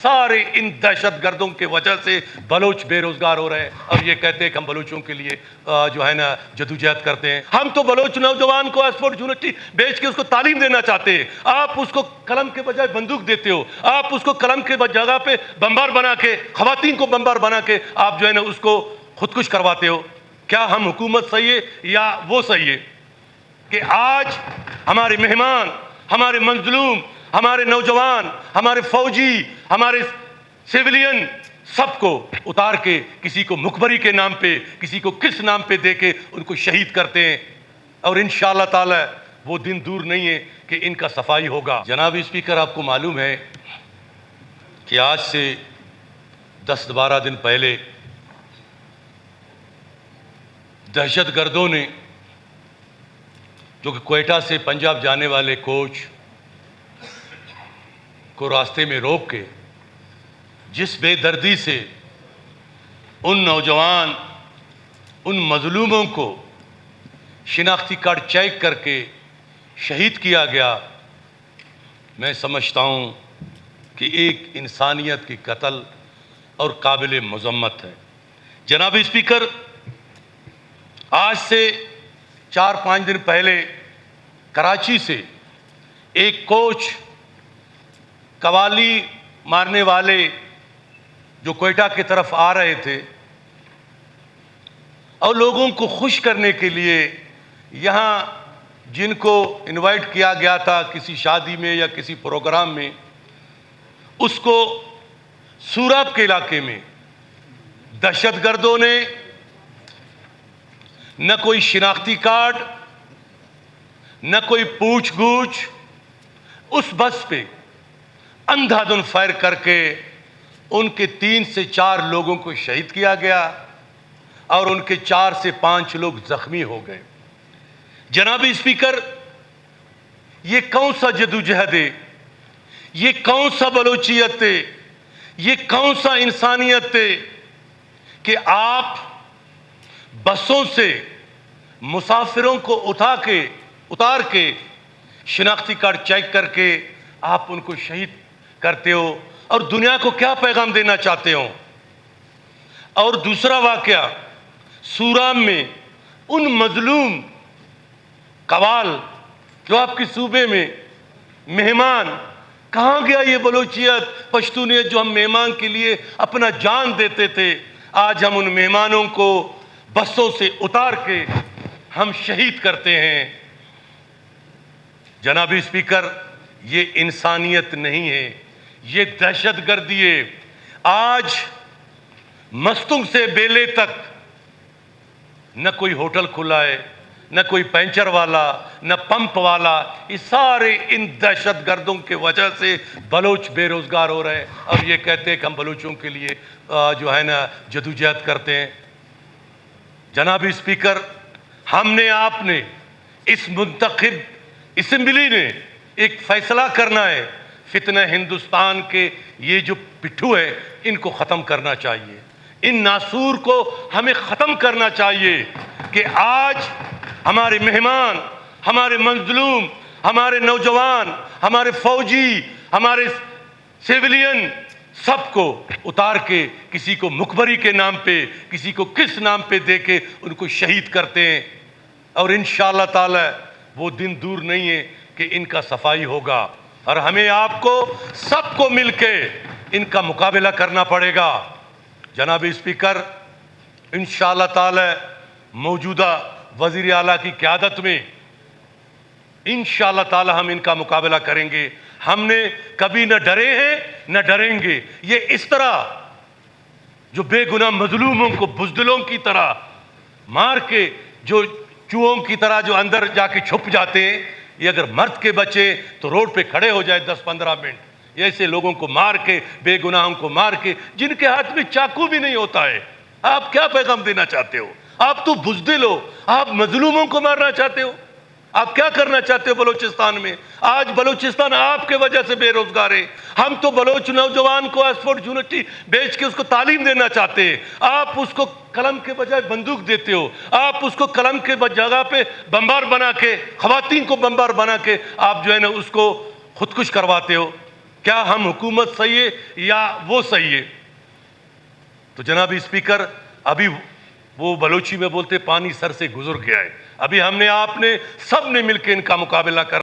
سارے ان دہشت گردوں کے وجہ سے بلوچ بے روزگار ہو رہے ہیں اور یہ کہتے ہیں کہ ہم بلوچوں کے لیے جو ہے نا جدوجہد کرتے ہیں۔ ہم تو بلوچ نوجوان کو آکسفورڈ یونیورسٹی بیچ کے اس کو تعلیم دینا چاہتے ہیں، آپ اس کو قلم کے بجائے بندوق دیتے ہو، آپ اس کو قلم کے جگہ پہ بمبار بنا کے، خواتین کو بمبار بنا کے آپ جو ہے نا اس کو خودکش کرواتے ہو۔ کیا ہم حکومت صحیح ہے یا وہ صحیح ہے کہ آج ہمارے مہمان، ہمارے مظلوم، ہمارے نوجوان، ہمارے فوجی، ہمارے سیولین سب کو اتار کے کسی کو مخبری کے نام پہ، کسی کو کس نام پہ دے کے ان کو شہید کرتے ہیں، اور انشاءاللہ تعالی وہ دن دور نہیں ہے کہ ان کا صفائی ہوگا۔ جناب اسپیکر، آپ کو معلوم ہے کہ آج سے 10-12 دن پہلے دہشت گردوں نے جو کہ کوئٹہ سے پنجاب جانے والے کوچ کو راستے میں روک کے جس بے دردی سے ان نوجوان، ان مظلوموں کو شناختی کارڈ چیک کر کے شہید کیا گیا، میں سمجھتا ہوں کہ ایک انسانیت کی قتل اور قابل مذمت ہے۔ جناب اسپیکر، آج سے 4-5 دن پہلے کراچی سے ایک کوچ قوالی مارنے والے جو کوئٹہ کی طرف آ رہے تھے اور لوگوں کو خوش کرنے کے لیے یہاں جن کو انوائٹ کیا گیا تھا کسی شادی میں یا کسی پروگرام میں، اس کو سوراب کے علاقے میں دہشت گردوں نے نہ کوئی شناختی کارڈ، نہ کوئی پوچھ گچھ، اس بس پہ اندھا دھند فائر کر کے ان کے 3 سے 4 لوگوں کو شہید کیا گیا اور ان کے 4 سے 5 لوگ زخمی ہو گئے۔ جناب اسپیکر، یہ کون سا جدوجہد ہے؟ یہ کون سا بلوچیت ہے؟ یہ کون سا انسانیت ہے کہ آپ بسوں سے مسافروں کو اتار کے شناختی کارڈ چیک کر کے آپ ان کو شہید کرتے ہو اور دنیا کو کیا پیغام دینا چاہتے ہو؟ اور دوسرا واقعہ سوراب میں ان مظلوم قوال جو آپ کے صوبے میں مہمان، کہاں گیا یہ بلوچیت، پشتونیت جو ہم مہمان کے لیے اپنا جان دیتے تھے، آج ہم ان مہمانوں کو بسوں سے اتار کے ہم شہید کرتے ہیں۔ جناب اسپیکر، یہ انسانیت نہیں ہے، یہ دہشت گردی ہے۔ آج مستنگ سے بیلے تک نہ کوئی ہوٹل کھلا ہے، نہ کوئی پنچر والا، نہ پمپ والا، یہ سارے ان دہشت گردوں کے وجہ سے بلوچ بے روزگار ہو رہے ہیں اور یہ کہتے ہیں کہ ہم بلوچوں کے لیے جو ہے نا جدوجہد کرتے ہیں۔ جناب اسپیکر، ہم نے، آپ نے، اس منتخب اسمبلی نے ایک فیصلہ کرنا ہے، فتنہ ہندوستان کے یہ جو پٹھو ہے ان کو ختم کرنا چاہیے، ان ناسور کو ہمیں ختم کرنا چاہیے کہ آج ہمارے مہمان، ہمارے مظلوم، ہمارے نوجوان، ہمارے فوجی، ہمارے سیولین سب کو اتار کے کسی کو مخبری کے نام پہ، کسی کو کس نام پہ دے کے ان کو شہید کرتے ہیں، اور انشاءاللہ تعالی وہ دن دور نہیں ہے کہ ان کا صفائی ہوگا، اور ہمیں آپ کو سب کو مل کے ان کا مقابلہ کرنا پڑے گا۔ جناب اسپیکر، انشاءاللہ تعالی موجودہ وزیر اعلیٰ کی قیادت میں انشاءاللہ تعالی ہم ان کا مقابلہ کریں گے۔ ہم نے کبھی نہ ڈرے ہیں نہ ڈریں گے۔ یہ اس طرح جو بے گناہ مظلوموں کو بزدلوں کی طرح مار کے، جو چوہوں کی طرح جو اندر جا کے چھپ جاتے ہیں، یہ اگر مرد کے بچے تو روڈ پہ کھڑے ہو جائے 10-15 منٹ، ایسے لوگوں کو مار کے، بے گناہوں کو مار کے، جن کے ہاتھ میں چاقو بھی نہیں ہوتا ہے، آپ کیا پیغام دینا چاہتے ہو؟ آپ تو بزدل ہو، آپ مظلوموں کو مارنا چاہتے ہو۔ آپ کیا کرنا چاہتے ہو بلوچستان میں؟ آج بلوچستان آپ کے وجہ سے بے روزگار ہے۔ ہم تو بلوچ نوجوان کو آکسفورڈ یونیورسٹی بیچ کے اس کو تعلیم دینا چاہتے ہیں، آپ اس کو قلم کے بجائے بندوق دیتے ہو، آپ اس کو قلم کے جگہ پہ بمبار بنا کے، خواتین کو بمبار بنا کے آپ جو ہے نا اس کو خودکش کرواتے ہو۔ کیا ہم حکومت صحیح ہے یا وہ صحیح ہے؟ تو جناب اسپیکر، ابھی وہ بلوچی میں بولتے پانی سر سے گزر گیا ہے، ابھی ہم نے آپ نے سب نے مل کے ان کا مقابلہ کر